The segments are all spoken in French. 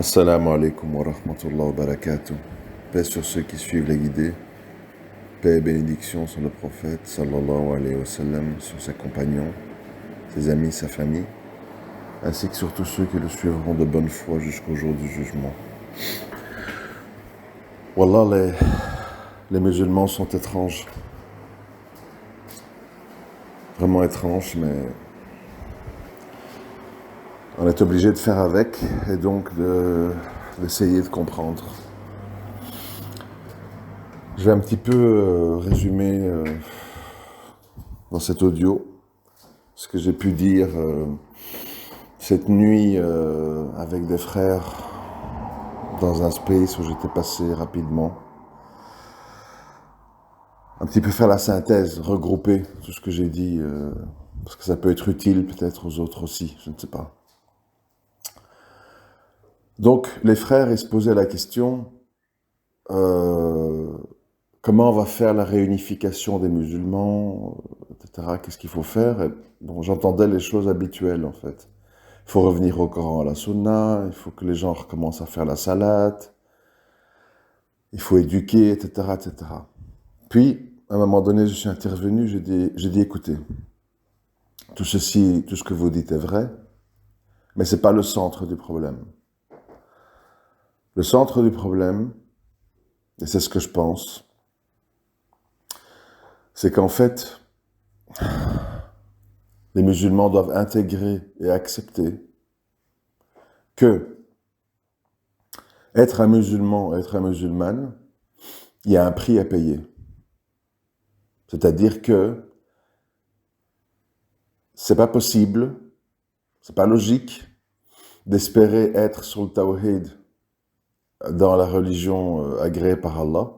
Assalamu alaikum wa rahmatullahi wa barakatuh. Paix sur ceux qui suivent les guidés. Paix et bénédiction sur le prophète sallallahu alayhi wa sallam, sur ses compagnons, ses amis, sa famille, ainsi que sur tous ceux qui le suivront de bonne foi jusqu'au jour du jugement. Wallah, les musulmans sont étranges. Vraiment étranges, mais on est obligé de faire avec et donc d'essayer de comprendre. Je vais un petit peu résumer dans cet audio ce que j'ai pu dire cette nuit avec des frères dans un space où j'étais passé rapidement. Un petit peu faire la synthèse, regrouper tout ce que j'ai dit, parce que ça peut être utile peut-être aux autres aussi, je ne sais pas. Donc les frères, ils se posaient la question, comment on va faire la réunification des musulmans, etc. Qu'est-ce qu'il faut faire? Et, bon, j'entendais les choses habituelles en fait. Il faut revenir au Coran, à la Sunna, il faut que les gens recommencent à faire la salate, il faut éduquer, etc., etc. Puis, à un moment donné, je suis intervenu, j'ai dit, écoutez, tout ceci, tout ce que vous dites est vrai, mais ce n'est pas le centre du problème. Le centre du problème, et c'est ce que je pense, c'est qu'en fait, les musulmans doivent intégrer et accepter que être un musulman, être une musulmane, il y a un prix à payer. C'est-à-dire que c'est pas possible, c'est pas logique d'espérer être sur le tawhid dans la religion agréée par Allah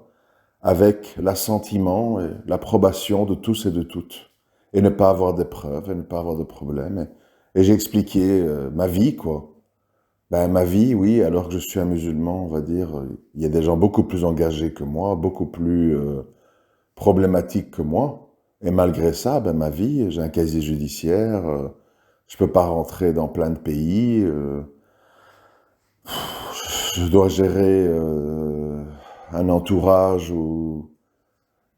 avec l'assentiment et l'approbation de tous et de toutes et ne pas avoir de preuves et ne pas avoir de problèmes. Et j'ai expliqué ma vie, quoi. Ben, ma vie, oui, alors que je suis un musulman, on va dire, il y a des gens beaucoup plus engagés que moi, beaucoup plus problématiques que moi. Et malgré ça, ben, ma vie, j'ai un casier judiciaire, je peux pas rentrer dans plein de pays, je dois gérer un entourage ou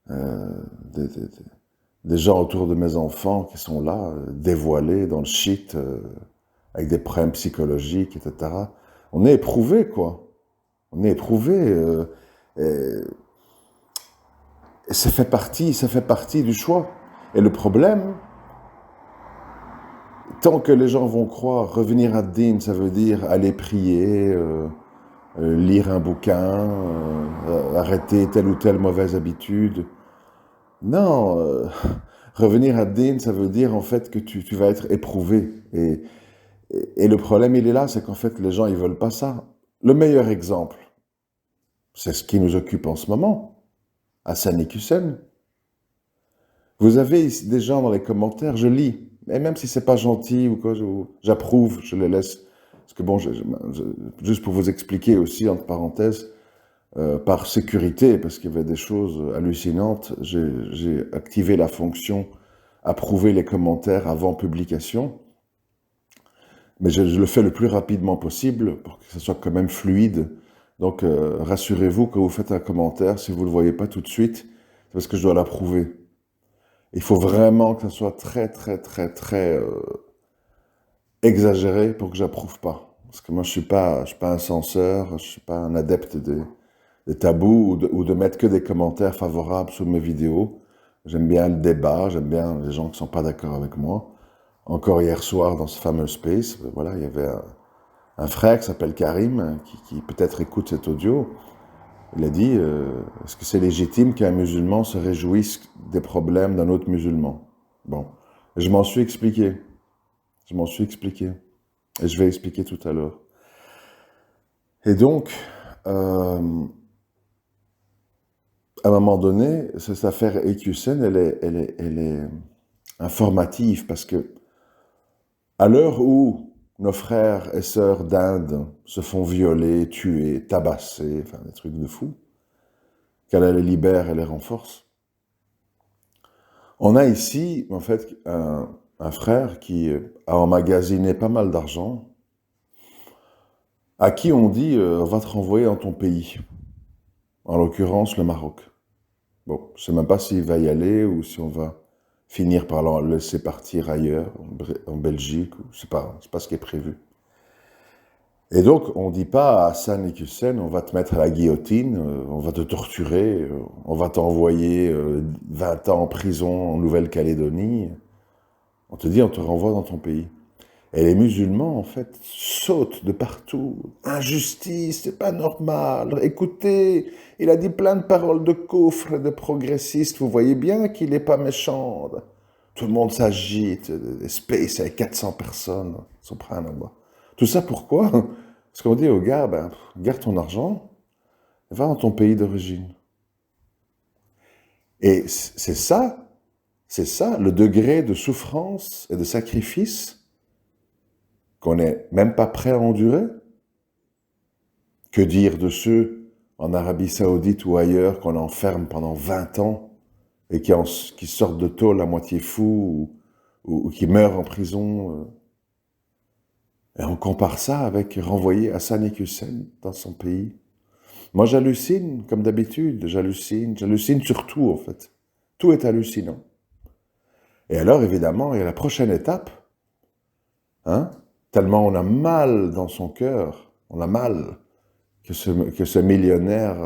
des, des- des gens autour de mes enfants qui sont là, dévoilés dans le shit, avec des problèmes psychologiques, etc. On est éprouvé, quoi. On est éprouvé. Et ça fait partie du choix. Et le problème, tant que les gens vont croire revenir à Din, ça veut dire aller prier, lire un bouquin, arrêter telle ou telle mauvaise habitude. Non, revenir à Din, ça veut dire en fait que tu vas être éprouvé. Et le problème, il est là, c'est qu'en fait, les gens, ils veulent pas ça. Le meilleur exemple, c'est ce qui nous occupe en ce moment, Hassan Hussein. Vous avez des gens dans les commentaires, je lis, et même si c'est pas gentil ou quoi, j'approuve, je les laisse. Parce que bon, juste pour vous expliquer aussi, entre parenthèses, par sécurité, parce qu'il y avait des choses hallucinantes, j'ai activé la fonction approuver les commentaires avant publication, mais je le fais le plus rapidement possible pour que ce soit quand même fluide. Donc rassurez-vous, quand vous faites un commentaire, si vous ne le voyez pas tout de suite, c'est parce que je dois l'approuver. Il faut vraiment que ça soit très, très, très, très exagéré pour que j'approuve pas. Parce que moi, je suis pas un censeur, je suis pas un adepte des tabous ou de mettre que des commentaires favorables sous mes vidéos. J'aime bien le débat, j'aime bien les gens qui sont pas d'accord avec moi. Encore hier soir, dans ce fameux space, voilà, il y avait un frère qui s'appelle Karim, qui peut-être écoute cet audio. Il a dit, est-ce que c'est légitime qu'un musulman se réjouisse des problèmes d'un autre musulman? Bon, je m'en suis expliqué. Je m'en suis expliqué. Et je vais expliquer tout à l'heure. Et donc, à un moment donné, cette affaire EQCN, elle est informative parce que à l'heure où nos frères et sœurs d'Inde se font violer, tuer, tabasser, enfin des trucs de fou, qu'elle les libère et les renforce, on a ici, en fait, un frère qui a emmagasiné pas mal d'argent, à qui on dit on va te renvoyer dans ton pays, en l'occurrence le Maroc. Bon, je ne sais même pas s'il va y aller ou si on va finir par le laisser partir ailleurs, en Belgique, ou je sais pas ce qui est prévu. Et donc, on ne dit pas à Hassan Iquioussen, on va te mettre à la guillotine, on va te torturer, on va t'envoyer 20 ans en prison en Nouvelle-Calédonie. On te dit, on te renvoie dans ton pays. Et les musulmans, en fait, sautent de partout. Injustice, c'est pas normal. Écoutez, il a dit plein de paroles de coufre, de progressiste. Vous voyez bien qu'il n'est pas méchant. Tout le monde s'agite. Des space avec 400 personnes. Subhanallah. Tout ça pourquoi? Parce qu'on dit aux gars, ben, garde ton argent, va dans ton pays d'origine. Et c'est ça, le degré de souffrance et de sacrifice qu'on n'est même pas prêt à endurer. Que dire de ceux en Arabie Saoudite ou ailleurs qu'on enferme pendant 20 ans et qui sortent de tôle à moitié fous ou qui meurent en prison et on compare ça avec renvoyer Hassan Iquioussen dans son pays. Moi j'hallucine, comme d'habitude, j'hallucine sur tout en fait. Tout est hallucinant. Et alors évidemment, il y a la prochaine étape, hein, tellement on a mal dans son cœur, on a mal que ce millionnaire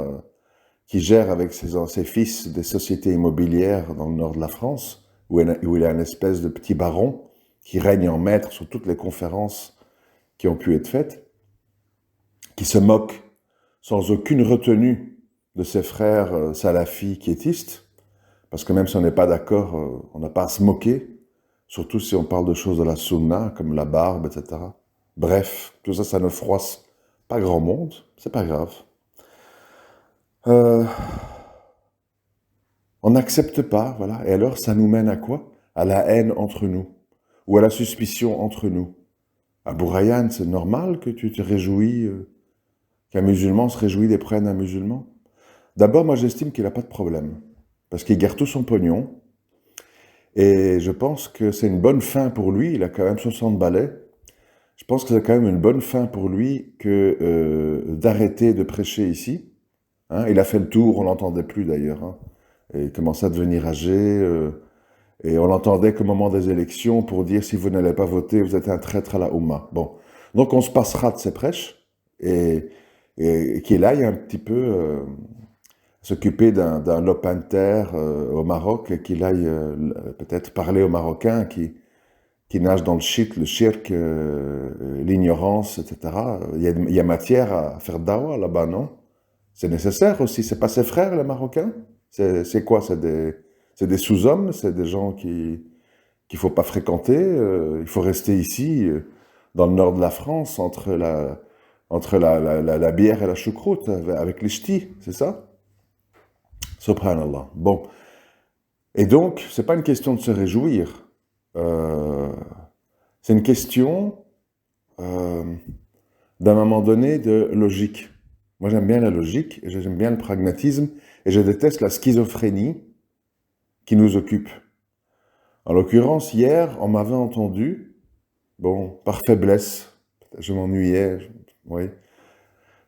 qui gère avec ses fils des sociétés immobilières dans le nord de la France, où il a une espèce de petit baron qui règne en maître sur toutes les conférences qui ont pu être faites, qui se moque sans aucune retenue de ses frères salafis quiétistes, parce que même si on n'est pas d'accord, on n'a pas à se moquer, surtout si on parle de choses de la sunna, comme la barbe, etc. Bref, tout ça, ça ne froisse pas grand monde, c'est pas grave. On n'accepte pas, voilà. Et alors, ça nous mène à quoi? À la haine entre nous, ou à la suspicion entre nous. Abou Rayhan, c'est normal que tu te réjouis, qu'un musulman se réjouit des problèmes d'un musulman? D'abord, moi, j'estime qu'il n'a pas de problème, parce qu'il garde tout son pognon, et je pense que c'est une bonne fin pour lui, il a quand même 60 balais, je pense que c'est quand même une bonne fin pour lui que d'arrêter de prêcher ici. Hein, il a fait le tour, on l'entendait plus d'ailleurs, hein, et il commençait à devenir âgé, et on l'entendait qu'au moment des élections pour dire si vous n'allez pas voter, vous êtes un traître à la Oumma. Bon, donc on se passera de ses prêches, et qu'il aille un petit peu s'occuper d'un lopin-de-terre au Maroc, et qu'il aille peut-être parler aux Marocains qui nagent dans le shit, le shirk, l'ignorance, etc. Il y a matière à faire dawa là-bas, non? C'est nécessaire aussi. C'est pas ses frères, les Marocains? C'est quoi? C'est des sous-hommes? C'est des gens qu'il faut pas fréquenter? Il faut rester ici, dans le nord de la France, entre la bière et la choucroute, avec les ch'tis, c'est ça? Subhanallah. Bon. Et donc, c'est pas une question de se réjouir. C'est une question, d'un moment donné, de logique. Moi, j'aime bien la logique, et j'aime bien le pragmatisme, et je déteste la schizophrénie qui nous occupe. En l'occurrence, hier, on m'avait entendu, bon, par faiblesse, je m'ennuyais, oui.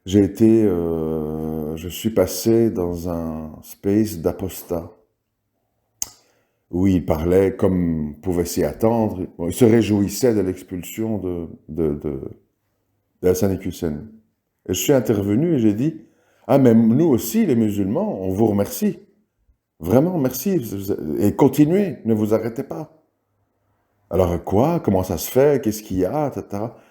Je suis passé dans un space d'apostat, où il parlait comme pouvait s'y attendre. Bon, il se réjouissait de l'expulsion de Hassan Iquioussen. Et je suis intervenu et j'ai dit, ah, mais nous aussi, les musulmans, on vous remercie. Vraiment, merci. Et continuez, ne vous arrêtez pas. Alors quoi? Comment ça se fait? Qu'est-ce qu'il y a? Etc.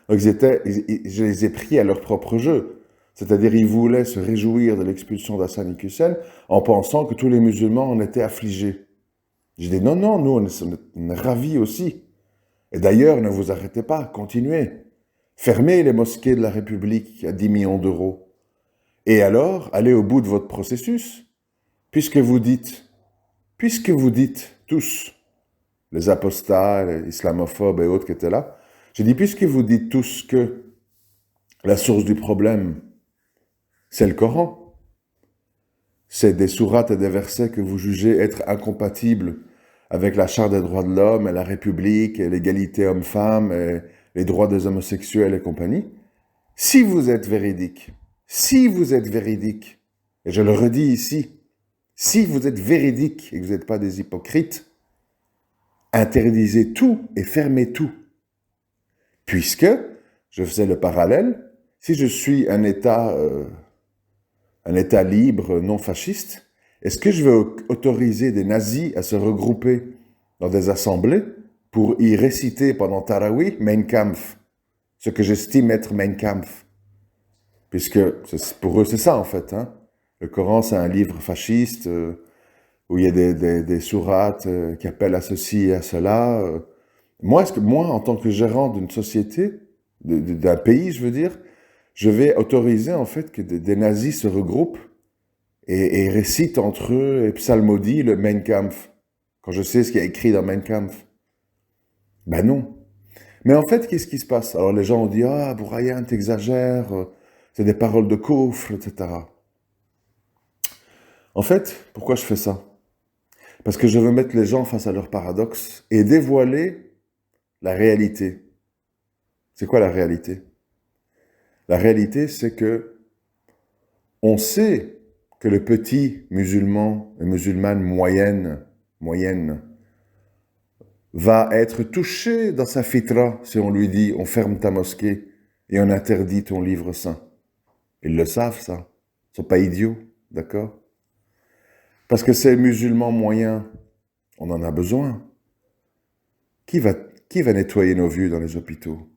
Donc je les ai pris à leur propre jeu. C'est-à-dire, ils voulaient se réjouir de l'expulsion d'Hassan Iquioussen en pensant que tous les musulmans en étaient affligés. J'ai dit, non, non, nous, on est ravis aussi. Et d'ailleurs, ne vous arrêtez pas, continuez. Fermez les mosquées de la République à 10 millions d'euros. Et alors, allez au bout de votre processus. Puisque vous dites, tous, les apostats, les islamophobes et autres qui étaient là, j'ai dit, puisque vous dites tous que la source du problème, c'est le Coran, c'est des sourates et des versets que vous jugez être incompatibles avec la Charte des droits de l'homme et la République et l'égalité homme-femme et les droits des homosexuels et compagnie, Si vous êtes véridique, et je le redis ici, si vous êtes véridique et que vous n'êtes pas des hypocrites, interdisez tout et fermez tout. Puisque, je faisais le parallèle, si je suis un État libre, non fasciste, est-ce que je vais autoriser des nazis à se regrouper dans des assemblées pour y réciter pendant Tarawih Mein Kampf, ce que j'estime être Mein Kampf? Puisque pour eux, c'est ça en fait. Hein. Le Coran, c'est un livre fasciste où il y a des sourates qui appellent à ceci et à cela. Moi, en tant que gérant d'une société, d'un pays, je veux dire, je vais autoriser en fait que des nazis se regroupent et récitent entre eux et psalmodient le Mein Kampf, quand je sais ce qu'il y a écrit dans Mein Kampf. Ben non. Mais en fait, qu'est-ce qui se passe? Alors les gens ont dit, ah, Bourayan, t'exagères, c'est des paroles de coffre, etc. En fait, pourquoi je fais ça? Parce que je veux mettre les gens face à leur paradoxe et dévoiler la réalité. C'est quoi la réalité? La réalité, c'est que on sait que le petit musulman et musulmane moyenne, va être touché dans sa fitra si on lui dit on ferme ta mosquée et on interdit ton livre saint. Ils le savent, ça. Ils ne sont pas idiots, d'accord? Parce que ces musulmans moyens, on en a besoin. Qui va nettoyer nos vieux dans les hôpitaux?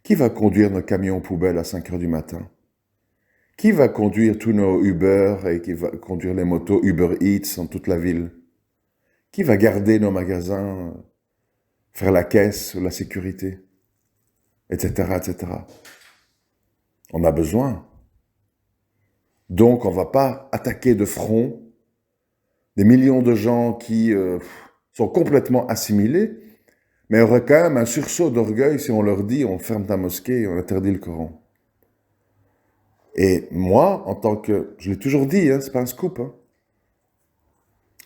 Qui va conduire nos camions poubelles à 5 heures du matin? Qui va conduire tous nos Uber et qui va conduire les motos Uber Eats dans toute la ville? Qui va garder nos magasins, faire la caisse ou la sécurité, etc., etc. On a besoin. Donc, on ne va pas attaquer de front des millions de gens qui sont complètement assimilés, mais auraient quand même un sursaut d'orgueil si on leur dit on ferme ta mosquée et on interdit le Coran. Et moi, en tant que, je l'ai toujours dit, hein, c'est pas un scoop, hein,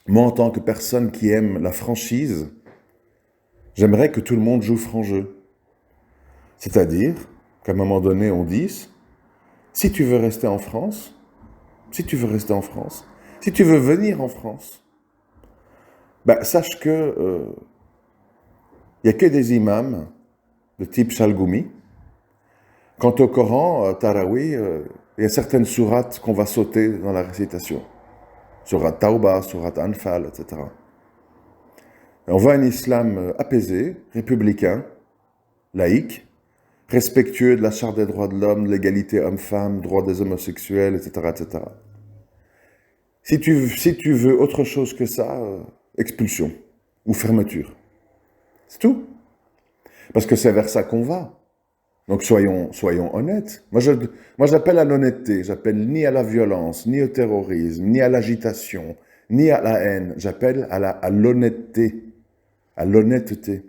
moi, en tant que personne qui aime la franchise, j'aimerais que tout le monde joue franc jeu. C'est-à-dire qu'à un moment donné, on dise, si tu veux rester en France, si tu veux venir en France, ben, sache que il n'y a que des imams de type Chalgoumi. Quant au Coran, Tarawi, il y a certaines sourates qu'on va sauter dans la récitation. Surat Tauba, surat Anfal, etc. Et on veut un islam apaisé, républicain, laïque, respectueux de la charte des droits de l'homme, de l'égalité homme-femme, droits des homosexuels, etc., etc. Si tu veux autre chose que ça, expulsion ou fermeture. C'est tout. Parce que c'est vers ça qu'on va. Donc soyons honnêtes. Moi j'appelle à l'honnêteté, j'appelle ni à la violence, ni au terrorisme, ni à l'agitation, ni à la haine. J'appelle à l'honnêteté. À l'honnêteté.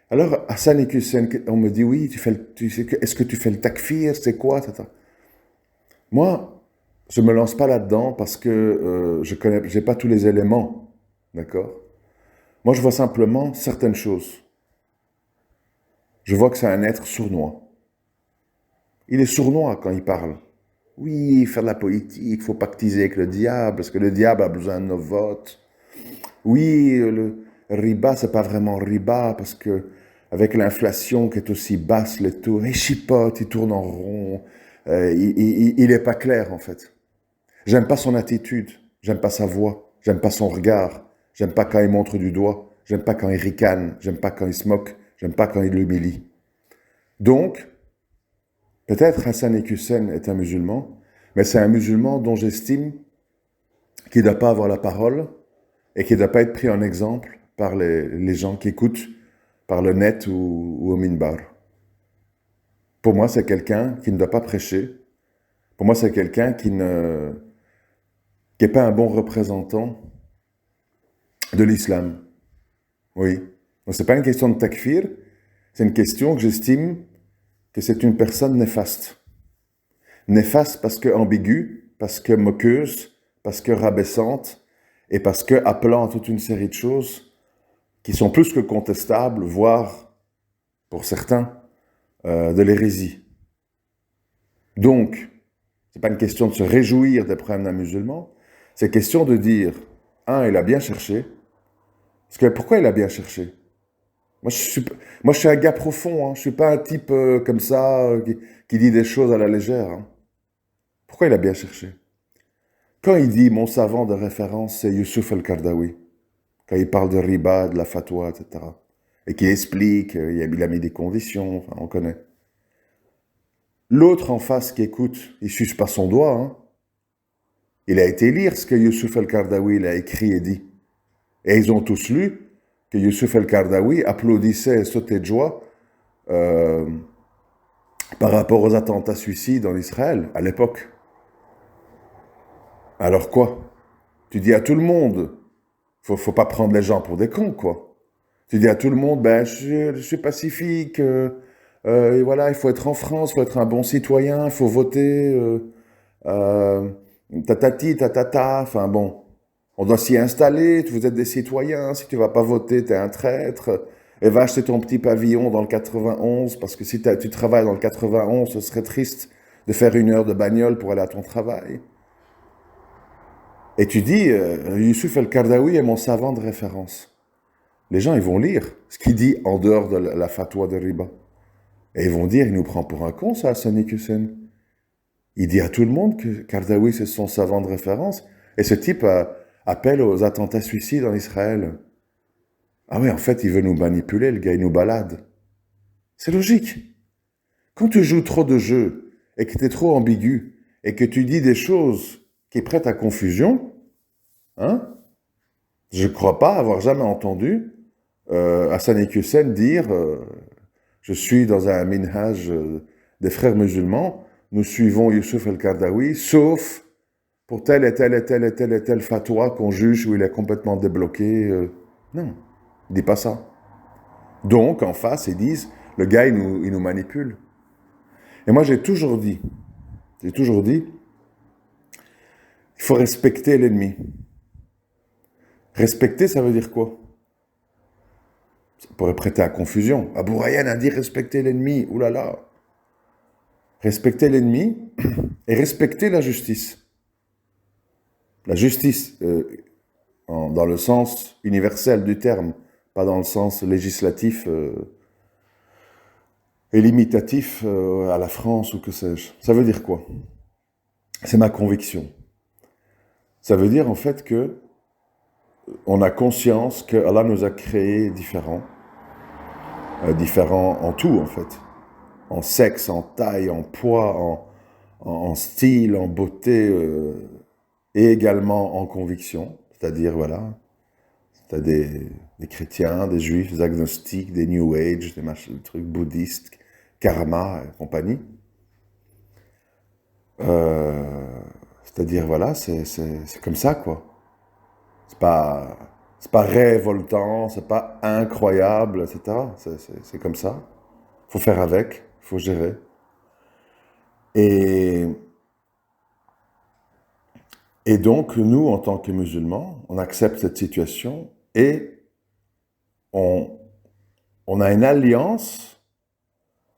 Alors, Hassan et Hussein, on me dit, oui, est-ce que tu fais le takfir, c'est quoi, etc. Moi, je ne me lance pas là-dedans parce que j'ai pas tous les éléments, d'accord? Moi, je vois simplement certaines choses. Je vois que c'est un être sournois. Il est sournois quand il parle. Oui, faire de la politique, il faut pactiser avec le diable, parce que le diable a besoin de nos votes. Oui, le riba, c'est pas vraiment riba, parce que avec l'inflation qui est aussi basse, les taux, il chipote, il tourne en rond, il est pas clair en fait. J'aime pas son attitude, j'aime pas sa voix, j'aime pas son regard, j'aime pas quand il montre du doigt, j'aime pas quand il ricane, j'aime pas quand il se moque, j'aime pas quand il l'humilie. Donc, peut-être Hassan et Hussein est un musulman, mais c'est un musulman dont j'estime qu'il ne doit pas avoir la parole et qui ne doit pas être pris en exemple par les gens qui écoutent par le net ou au minbar. Pour moi, c'est quelqu'un qui ne doit pas prêcher. Pour moi, c'est quelqu'un qui n'est pas un bon représentant de l'islam. Oui. Donc, ce n'est pas une question de takfir, c'est une question que j'estime que c'est une personne néfaste. Néfaste parce que ambiguë, parce que moqueuse, parce que rabaissante, et parce que appelant à toute une série de choses qui sont plus que contestables, voire, pour certains, de l'hérésie. Donc, c'est pas une question de se réjouir des problèmes d'un musulman, c'est question de dire, il a bien cherché. Parce que pourquoi il a bien cherché? Moi, je suis un gars profond, hein. Je suis pas un type comme ça qui dit des choses à la légère, hein. Pourquoi il a bien cherché? Quand il dit mon savant de référence, c'est Youssouf El-Kardawi, quand il parle de riba, de la fatwa, etc., et qu'il explique, il a mis des conditions, enfin, on connaît. L'autre en face qui écoute, il suce pas son doigt, hein. Il a été lire ce que Youssouf El-Kardawi a écrit et dit. Et ils ont tous lu que Youssouf El-Kardawi applaudissait et sautait de joie par rapport aux attentats suicides en Israël, à l'époque. Alors quoi? Tu dis à tout le monde, faut pas prendre les gens pour des cons, quoi. Tu dis à tout le monde, je suis pacifique, et voilà, il faut être en France, il faut être un bon citoyen, il faut voter, tatati, tatata, enfin bon, on doit s'y installer, vous êtes des citoyens, si tu vas pas voter, t'es un traître, et va acheter ton petit pavillon dans le 91, parce que si tu travailles dans le 91, ce serait triste de faire 1 heure de bagnole pour aller à ton travail. Et tu dis, Youssouf El-Kardawi est mon savant de référence. Les gens, ils vont lire ce qu'il dit en dehors de la fatwa de riba. Et ils vont dire, il nous prend pour un con, ça, Sadiq Hussein. Il dit à tout le monde que Kardawi, c'est son savant de référence. Et ce type appelle aux attentats suicides en Israël. Ah oui, en fait, il veut nous manipuler, le gars, il nous balade. C'est logique. Quand tu joues trop de jeux, et que tu es trop ambigu, et que tu dis des choses qui prêtent à confusion, hein, je ne crois pas avoir jamais entendu Hassan Hussein dire je suis dans un minhaj des frères musulmans, nous suivons Youssouf El-Kardawi, sauf pour telle et telle et telle et telle et telle fatwa qu'on juge où il est complètement débloqué. Non, il ne dit pas ça. Donc, en face, ils disent, le gars, il nous manipule. Et moi, j'ai toujours dit, il faut respecter l'ennemi. Respecter, ça veut dire quoi? Ça pourrait prêter à confusion. Abou Rayyan a dit respecter l'ennemi. Ouh là là. Respecter l'ennemi et respecter la justice. La justice, dans le sens universel du terme, pas dans le sens législatif et limitatif à la France ou que sais-je. Ça veut dire quoi? C'est ma conviction. Ça veut dire en fait que on a conscience que Allah nous a créés différents en tout en fait, en sexe, en taille, en poids, en style, en beauté, et également en conviction, c'est-à-dire voilà, t'as des chrétiens, des juifs, des agnostiques, des New Age, des trucs bouddhistes, karma et compagnie. C'est-à-dire voilà, c'est comme ça quoi. C'est pas révoltant, c'est pas incroyable, etc. C'est comme ça. Faut faire avec, faut gérer. Et donc, nous, en tant que musulmans, on accepte cette situation et on a une alliance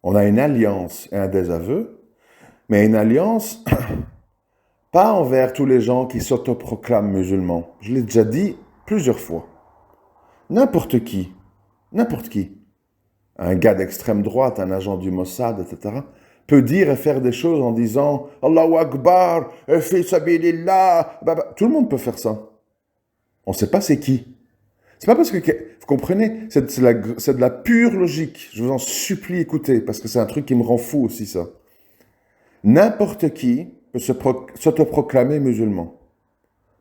et un désaveu, mais une alliance pas envers tous les gens qui s'autoproclament musulmans. Je l'ai déjà dit plusieurs fois. N'importe qui, un gars d'extrême droite, un agent du Mossad, etc., peut dire et faire des choses en disant « Allahu Akbar, fi sabilillah ». Tout le monde peut faire ça. On ne sait pas c'est qui. C'est pas parce que... Vous comprenez? C'est de la pure logique. Je vous en supplie, écoutez, parce que c'est un truc qui me rend fou aussi, ça. N'importe qui peut s'autoproclamer musulman.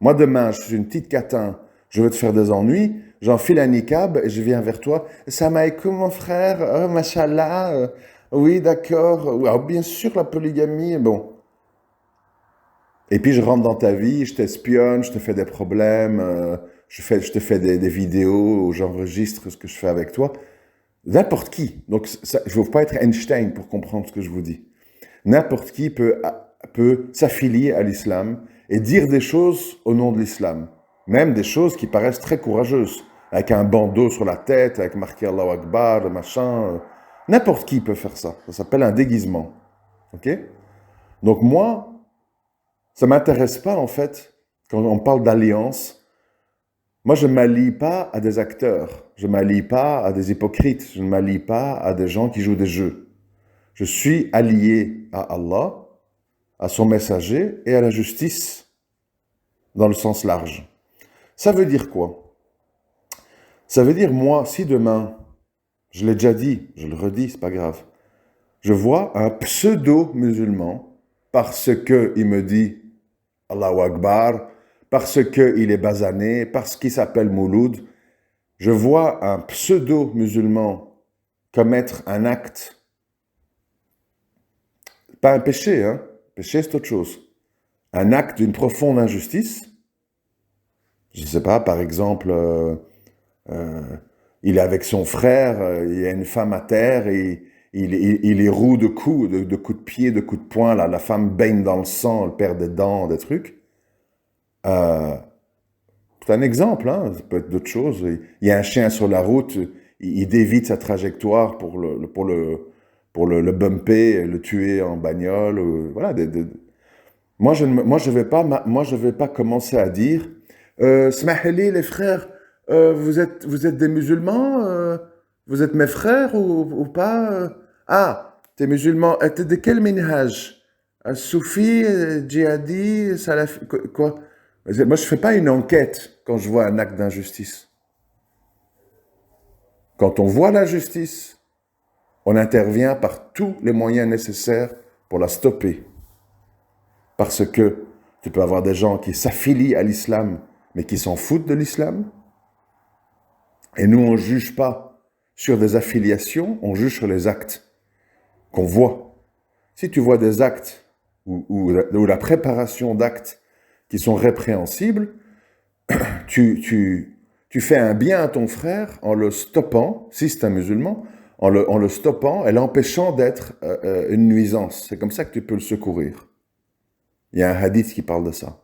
Moi, demain, je suis une petite catin, je veux te faire des ennuis, j'enfile un niqab et je viens vers toi. « Salam alaikum, mon frère, oh, mashallah, oui, d'accord, oh, bien sûr, la polygamie, bon. » Et puis, je rentre dans ta vie, je t'espionne, je te fais des problèmes, je te fais des vidéos où j'enregistre ce que je fais avec toi. N'importe qui. Donc, ça, je ne veux pas être Einstein pour comprendre ce que je vous dis. N'importe qui peut s'affilier à l'islam et dire des choses au nom de l'islam. Même des choses qui paraissent très courageuses. Avec un bandeau sur la tête, avec marqué Allahu Akbar, machin. N'importe qui peut faire ça. Ça s'appelle un déguisement. Ok? Donc moi, ça ne m'intéresse pas en fait, quand on parle d'alliance, moi je ne m'allie pas à des acteurs, je ne m'allie pas à des hypocrites, je ne m'allie pas à des gens qui jouent des jeux. Je suis allié à Allah, à son messager et à la justice, dans le sens large. Ça veut dire quoi? Ça veut dire, moi, si demain, je l'ai déjà dit, je le redis, c'est pas grave, je vois un pseudo-musulman, parce qu'il me dit Allahu Akbar, parce qu'il est basané, parce qu'il s'appelle Mouloud, je vois un pseudo-musulman commettre un acte, pas un péché, hein, péché c'est autre chose, un acte d'une profonde injustice, je ne sais pas, par exemple, il est avec son frère, il y a une femme à terre, et il est roue de coups, de coups de pied, de coups de poing, là, la femme baigne dans le sang, elle perd des dents, des trucs. C'est un exemple, hein, ça peut être d'autres choses. Il y a un chien sur la route, il dévie sa trajectoire pour le bumper, le tuer en bagnole, voilà. Moi, je vais pas commencer à dire, Smaheli, les frères, vous êtes des musulmans, vous êtes mes frères ou pas? Ah, t'es musulman, t'es de quel minhaj? Soufi, djihadi, salafi, quoi? Moi, je fais pas une enquête quand je vois un acte d'injustice. Quand on voit l'injustice, on intervient par tous les moyens nécessaires pour la stopper. Parce que tu peux avoir des gens qui s'affilient à l'islam, mais qui s'en foutent de l'islam. Et nous, on ne juge pas sur des affiliations, on juge sur les actes qu'on voit. Si tu vois des actes ou la préparation d'actes qui sont répréhensibles, tu fais un bien à ton frère en le stoppant, si c'est un musulman, en le stoppant et l'empêchant d'être une nuisance. C'est comme ça que tu peux le secourir. Il y a un hadith qui parle de ça.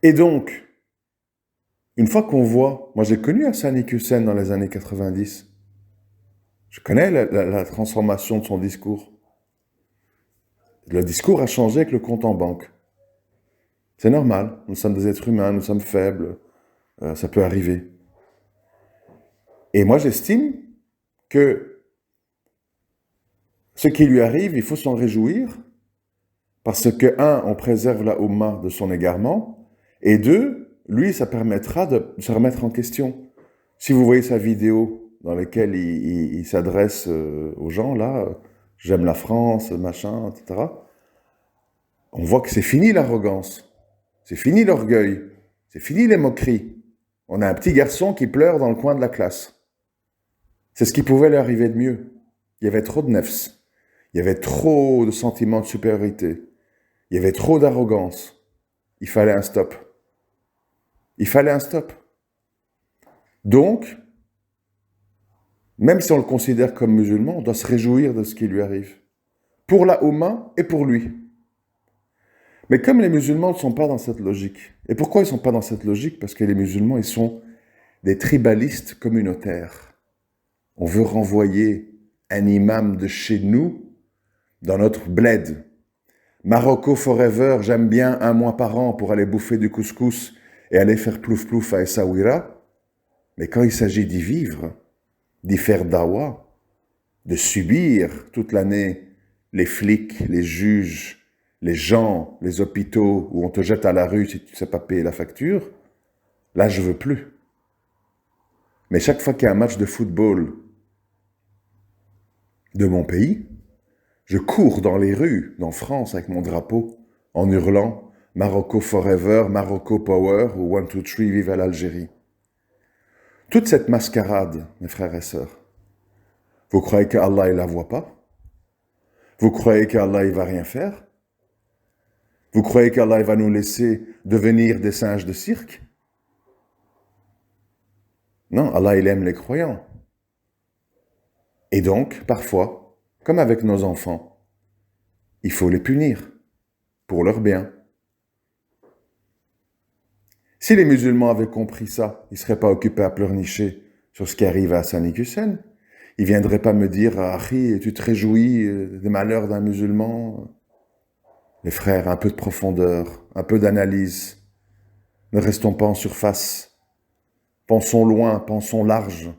Et donc, une fois qu'on voit, moi j'ai connu Hassan Hussein dans les années 90. Je connais la transformation de son discours. Le discours a changé avec le compte en banque. C'est normal, nous sommes des êtres humains, nous sommes faibles, ça peut arriver. Et moi j'estime que ce qui lui arrive, il faut s'en réjouir, parce que, un, on préserve la Ummah de son égarement, et deux, lui, ça permettra de se remettre en question. Si vous voyez sa vidéo dans laquelle il s'adresse aux gens, là, j'aime la France, machin, etc., on voit que c'est fini l'arrogance, c'est fini l'orgueil, c'est fini les moqueries. On a un petit garçon qui pleure dans le coin de la classe. C'est ce qui pouvait lui arriver de mieux. Il y avait trop de nefs, il y avait trop de sentiments de supériorité, il y avait trop d'arrogance. Il fallait un stop. Il fallait un stop. Donc, même si on le considère comme musulman, on doit se réjouir de ce qui lui arrive. Pour la Oumma et pour lui. Mais comme les musulmans ne sont pas dans cette logique. Et pourquoi ils ne sont pas dans cette logique? Parce que les musulmans, ils sont des tribalistes communautaires. On veut renvoyer un imam de chez nous dans notre bled. Marocco forever, j'aime bien un mois par an pour aller bouffer du couscous et aller faire plouf plouf à Essaouira. Mais quand il s'agit d'y vivre, d'y faire dawa, de subir toute l'année les flics, les juges, les gens, les hôpitaux où on te jette à la rue si tu ne sais pas payer la facture, là je veux plus. Mais chaque fois qu'il y a un match de football de mon pays, je cours dans les rues, en France, avec mon drapeau, en hurlant « Marocco forever, Marocco power » ou « 1, 2, 3, vive à l'Algérie ». Toute cette mascarade, mes frères et sœurs, vous croyez qu'Allah ne la voit pas? Vous croyez qu'Allah ne va rien faire? Vous croyez qu'Allah va nous laisser devenir des singes de cirque? Non, Allah, il aime les croyants. Et donc, parfois, comme avec nos enfants, il faut les punir pour leur bien. Si les musulmans avaient compris ça, ils ne seraient pas occupés à pleurnicher sur ce qui arrive à Hassan Hussein. Il ne viendrait pas me dire, Akhi, tu te réjouis des malheurs d'un musulman? Les frères, un peu de profondeur, un peu d'analyse. Ne restons pas en surface. Pensons loin, pensons large,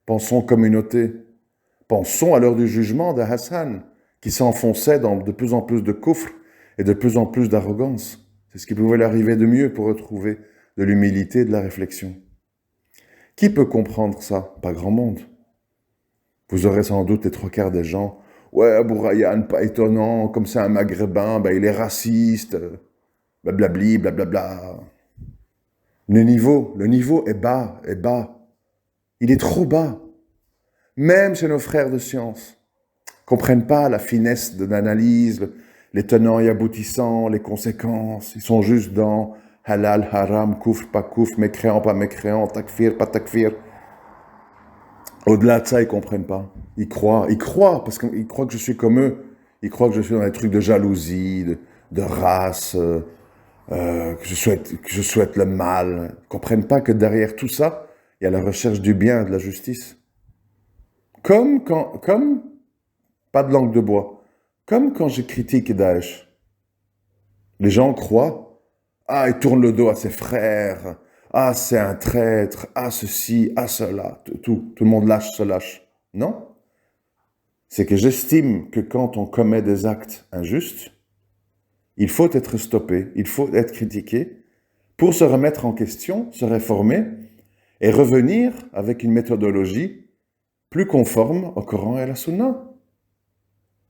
pensons communauté. Pensons à l'heure du jugement de Hassan, qui s'enfonçait dans de plus en plus de coufre et de plus en plus d'arrogance. C'est ce qui pouvait lui arriver de mieux pour retrouver de l'humilité et de la réflexion. Qui peut comprendre ça? Pas grand monde. Vous aurez sans doute les trois quarts des gens. Ouais, Abou Rayyan, pas étonnant, comme c'est un maghrébin, ben il est raciste, blablabli, blablabla. Le niveau est bas, est bas. Il est trop bas. Même chez nos frères de science. Ils ne comprennent pas la finesse de l'analyse, les tenants et aboutissants, les conséquences. Ils sont juste dans halal, haram, koufr, pas koufr, mécréant, pas mécréant, takfir, pas takfir. Au-delà de ça, ils ne comprennent pas. Ils croient, parce qu'ils croient que je suis comme eux. Ils croient que je suis dans des trucs de jalousie, de race, que je souhaite le mal. Ils ne comprennent pas que derrière tout ça, il y a la recherche du bien et de la justice. Comme, pas de langue de bois, comme quand je critique Daesh. Les gens croient, ah, il tourne le dos à ses frères, ah, c'est un traître, ah, ceci, ah, cela, tout le monde se lâche. Non. C'est que j'estime que quand on commet des actes injustes, il faut être stoppé, il faut être critiqué pour se remettre en question, se réformer et revenir avec une méthodologie plus conforme au Coran et à la Sunna.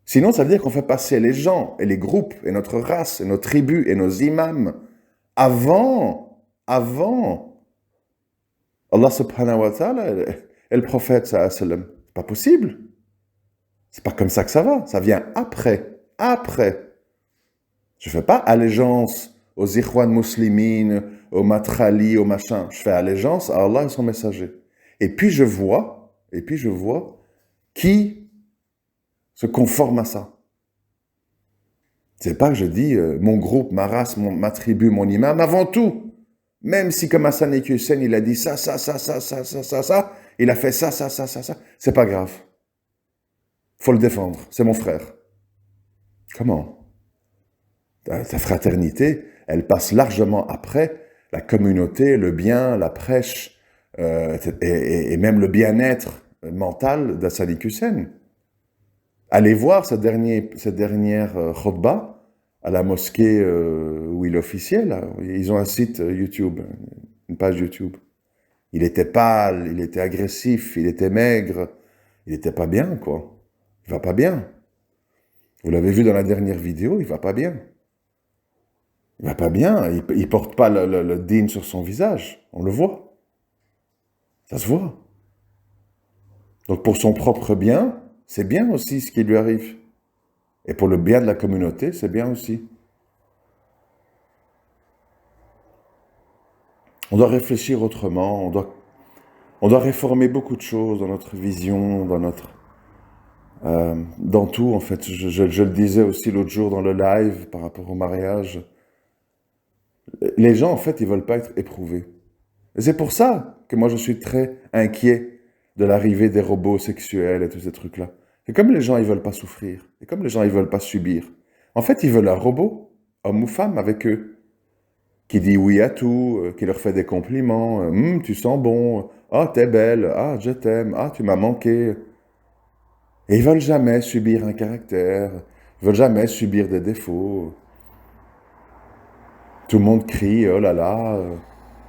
Sinon, ça veut dire qu'on fait passer les gens et les groupes et notre race et nos tribus et nos imams avant Allah subhanahu wa ta'ala et le prophète sallallahu alayhi wa sallam. C'est pas possible. C'est pas comme ça que ça va. Ça vient après. Je fais pas allégeance aux Ikhwan muslimines, aux Matrali, aux machins. Je fais allégeance à Allah et son messager. Et puis je vois qui se conforme à ça. C'est pas que je dis mon groupe, ma race, ma tribu, mon imam, avant tout. Même si comme Hassan et Hussein, il a dit ça, il a fait ça. C'est pas grave. Faut le défendre. C'est mon frère. Comment? Ta fraternité, elle passe largement après la communauté, le bien, la prêche et même le bien-être mental d'Hassan et Hussein. Allez voir cette dernière khutbah à la mosquée où il officiait. Là. Ils ont un site YouTube, une page YouTube. Il était pâle, il était agressif, il était maigre. Il n'était pas bien, quoi. Il va pas bien. Vous l'avez vu dans la dernière vidéo, il va pas bien. Il va pas bien. Il porte pas le din sur son visage. On le voit. Ça se voit. Donc pour son propre bien, c'est bien aussi ce qui lui arrive. Et pour le bien de la communauté, c'est bien aussi. On doit réfléchir autrement, on doit réformer beaucoup de choses dans notre vision, dans tout en fait. Je le disais aussi l'autre jour dans le live par rapport au mariage. Les gens en fait, ils veulent pas être éprouvés. Et c'est pour ça que moi je suis très inquiet de l'arrivée des robots sexuels et tous ces trucs-là. Et comme les gens, ils veulent pas souffrir, et comme les gens, ils veulent pas subir, en fait, ils veulent un robot, homme ou femme, avec eux, qui dit oui à tout, qui leur fait des compliments, tu sens bon, ah, t'es belle, ah, je t'aime, ah, tu m'as manqué. Et ils veulent jamais subir un caractère, ils veulent jamais subir des défauts. Tout le monde crie, oh là là,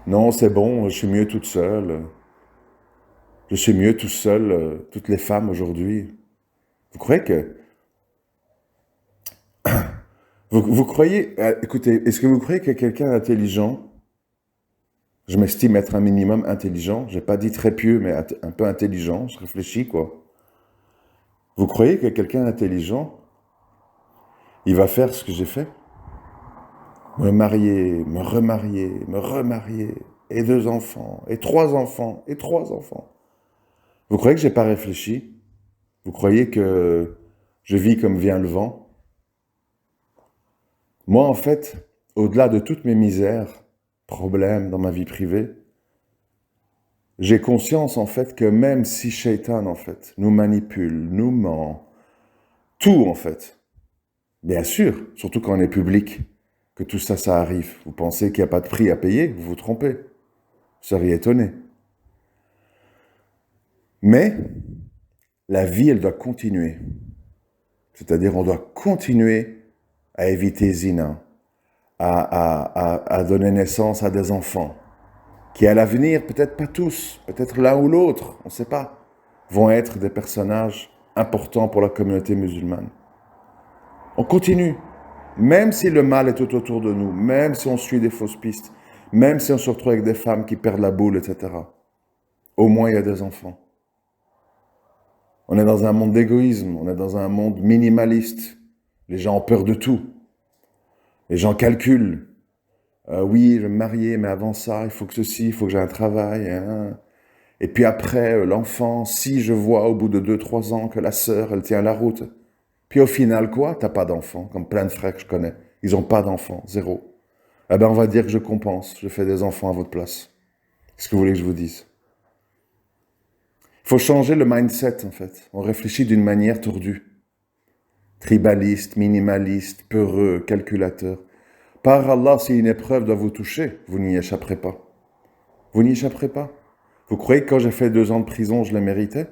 non, c'est bon, je suis mieux toute seule. Je suis mieux tout seul, toutes les femmes aujourd'hui. Vous croyez que... Vous croyez... écoutez, est-ce que vous croyez que quelqu'un d'intelligent, je m'estime être un minimum intelligent, j'ai pas dit très pieux, mais un peu intelligent, je réfléchis, quoi. Vous croyez que quelqu'un d'intelligent, il va faire ce que j'ai fait? Me marier, me remarier, et 2 enfants, et 3 enfants, et 3 enfants. Vous croyez que j'ai pas réfléchi? Vous croyez que je vis comme vient le vent? Moi, en fait, au-delà de toutes mes misères, problèmes dans ma vie privée, j'ai conscience en fait que même si Shaitan en fait nous manipule, nous ment, tout en fait, bien sûr, surtout quand on est public, que tout ça, ça arrive. Vous pensez qu'il n'y a pas de prix à payer, vous vous trompez. Vous seriez étonné. Mais la vie, elle doit continuer. C'est-à-dire, on doit continuer à éviter zina, à donner naissance à des enfants, qui à l'avenir, peut-être pas tous, peut-être l'un ou l'autre, on ne sait pas, vont être des personnages importants pour la communauté musulmane. On continue, même si le mal est tout autour de nous, même si on suit des fausses pistes, même si on se retrouve avec des femmes qui perdent la boule, etc. Au moins, il y a des enfants. On est dans un monde d'égoïsme, on est dans un monde minimaliste. Les gens ont peur de tout. Les gens calculent. Oui, je vais me marier, mais avant ça, il faut que ceci, il faut que j'ai un travail. Hein. Et puis après, l'enfant, si je vois au bout de 2-3 ans que la sœur, elle tient la route. Puis au final, quoi? T'as pas d'enfant, comme plein de frères que je connais. Ils n'ont pas d'enfant, zéro. Eh ben, on va dire que je compense, je fais des enfants à votre place. Qu'est-ce que vous voulez que je vous dise? Il faut changer le mindset, en fait. On réfléchit d'une manière tordue. Tribaliste, minimaliste, peureux, calculateur. Par Allah, si une épreuve doit vous toucher, vous n'y échapperez pas. Vous n'y échapperez pas. Vous croyez que quand j'ai fait 2 ans de prison, je le méritais?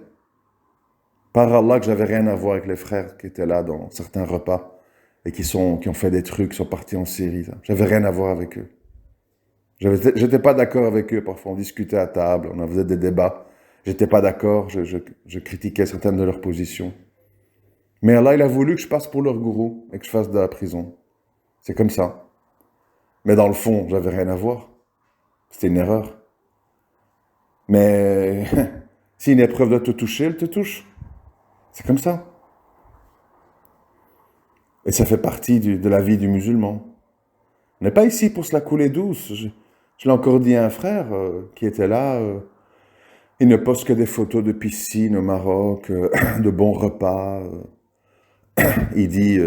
Par Allah, que j'avais rien à voir avec les frères qui étaient là dans certains repas et qui ont fait des trucs, qui sont partis en Syrie. J'avais rien à voir avec eux. J'étais pas d'accord avec eux. Parfois, on discutait à table, on faisait des débats. J'étais pas d'accord, je critiquais certaines de leurs positions. Mais Allah, il a voulu que je passe pour leur gourou et que je fasse de la prison. C'est comme ça. Mais dans le fond, j'avais rien à voir. C'était une erreur. Mais si une épreuve doit te toucher, elle te touche. C'est comme ça. Et ça fait partie de la vie du musulman. On n'est pas ici pour se la couler douce. Je l'ai encore dit à un frère qui était là. Il ne poste que des photos de piscine au Maroc, de bons repas. Il dit,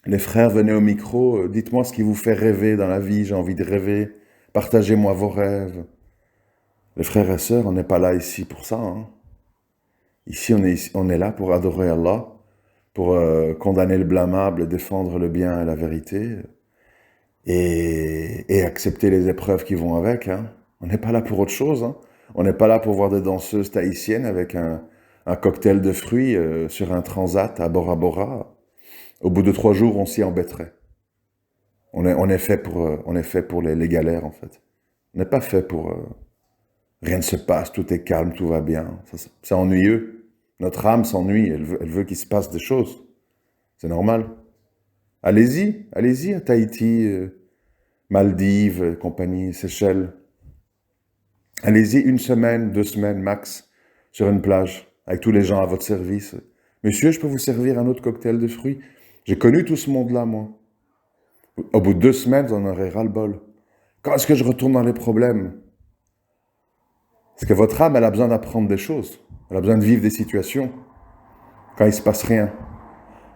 les frères, venez au micro, dites-moi ce qui vous fait rêver dans la vie, j'ai envie de rêver. Partagez-moi vos rêves. Les frères et sœurs, on n'est pas là ici pour ça. Hein. Ici, on est là pour adorer Allah, pour condamner le blâmable, défendre le bien et la vérité, et accepter les épreuves qui vont avec. Hein. On n'est pas là pour autre chose. Hein. On n'est pas là pour voir des danseuses tahitiennes avec un cocktail de fruits sur un transat à Bora Bora. Au bout de 3 jours, on s'y embêterait. On est fait pour les galères, en fait. On n'est pas fait pour... rien ne se passe, tout est calme, tout va bien. C'est ennuyeux. Notre âme s'ennuie, elle veut qu'il se passe des choses. C'est normal. Allez-y à Tahiti, Maldives, compagnie, Seychelles. Allez-y 1 semaine, 2 semaines max, sur une plage, avec tous les gens à votre service. Monsieur, je peux vous servir un autre cocktail de fruits? J'ai connu tout ce monde-là, moi. Au bout de 2 semaines, vous en aurez ras-le-bol. Quand est-ce que je retourne dans les problèmes? Parce que votre âme, elle a besoin d'apprendre des choses. Elle a besoin de vivre des situations. Quand il ne se passe rien.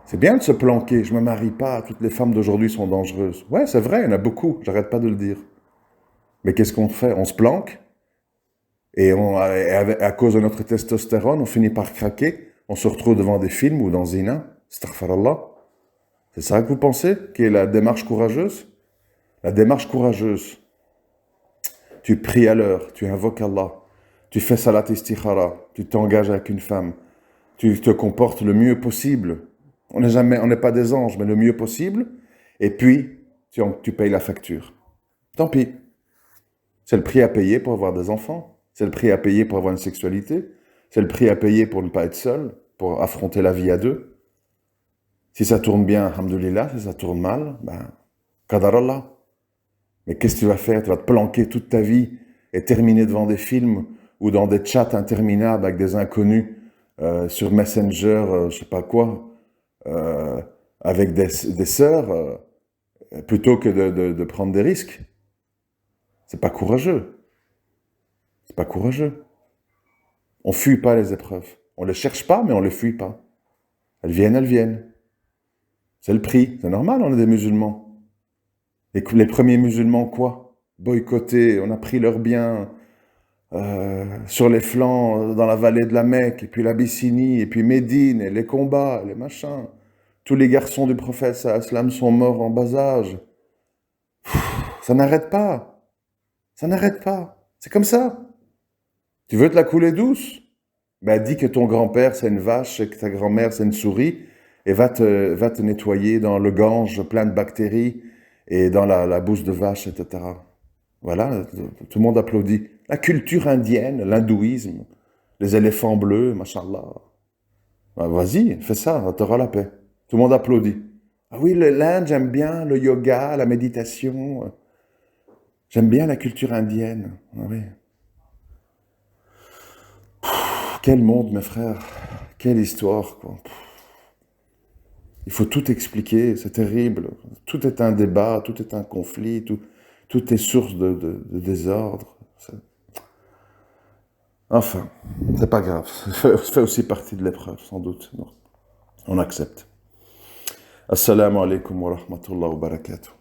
C'est bien de se planquer. Je ne me marie pas. Toutes les femmes d'aujourd'hui sont dangereuses. Ouais, c'est vrai, il y en a beaucoup. J'arrête pas de le dire. Mais qu'est-ce qu'on fait? On se planque. Et à cause de notre testostérone, on finit par craquer. On se retrouve devant des films ou dans zina. Astaghfirullah. C'est ça que vous pensez, qui est la démarche courageuse? La démarche courageuse. Tu pries à l'heure, tu invoques Allah, tu fais salat istikhara, tu t'engages avec une femme, tu te comportes le mieux possible. On n'est pas des anges, mais le mieux possible. Et puis, tu payes la facture. Tant pis. C'est le prix à payer pour avoir des enfants. C'est le prix à payer pour avoir une sexualité. C'est le prix à payer pour ne pas être seul, pour affronter la vie à 2. Si ça tourne bien, alhamdoulilah, si ça tourne mal, qadar Allah. Mais qu'est-ce que tu vas faire? Tu vas te planquer toute ta vie et terminer devant des films ou dans des chats interminables avec des inconnus sur Messenger, je sais pas quoi, avec des sœurs, plutôt que de prendre des risques. C'est pas courageux. C'est pas courageux. On fuit pas les épreuves. On les cherche pas, mais on les fuit pas. Elles viennent, elles viennent. C'est le prix. C'est normal, on est des musulmans. Les premiers musulmans, quoi? Boycottés, on a pris leurs biens, sur les flancs, dans la vallée de la Mecque, et puis l'Abyssinie, et puis Médine, et les combats, les machins. Tous les garçons du prophète sallam sont morts en bas âge. Ça n'arrête pas. Ça n'arrête pas. C'est comme ça. Tu veux te la couler douce? Ben, dis que ton grand-père, c'est une vache, et que ta grand-mère, c'est une souris, et va te nettoyer dans le Gange plein de bactéries, et dans la bouse de vache, etc. Voilà, tout le monde applaudit. La culture indienne, l'hindouisme, les éléphants bleus, machallah. Ben, vas-y, fais ça, t'auras la paix. Tout le monde applaudit. Ah oui, l'Inde, j'aime bien le yoga, la méditation. J'aime bien la culture indienne. Ah oui. Quel monde, mes frères. Quelle histoire, quoi. Il faut tout expliquer, c'est terrible. Tout est un débat, tout est un conflit, tout est source de désordre. Enfin, c'est pas grave. Ça fait aussi partie de l'épreuve, sans doute. Non. On accepte. Assalamu alaikum wa rahmatullahi wa barakatuh.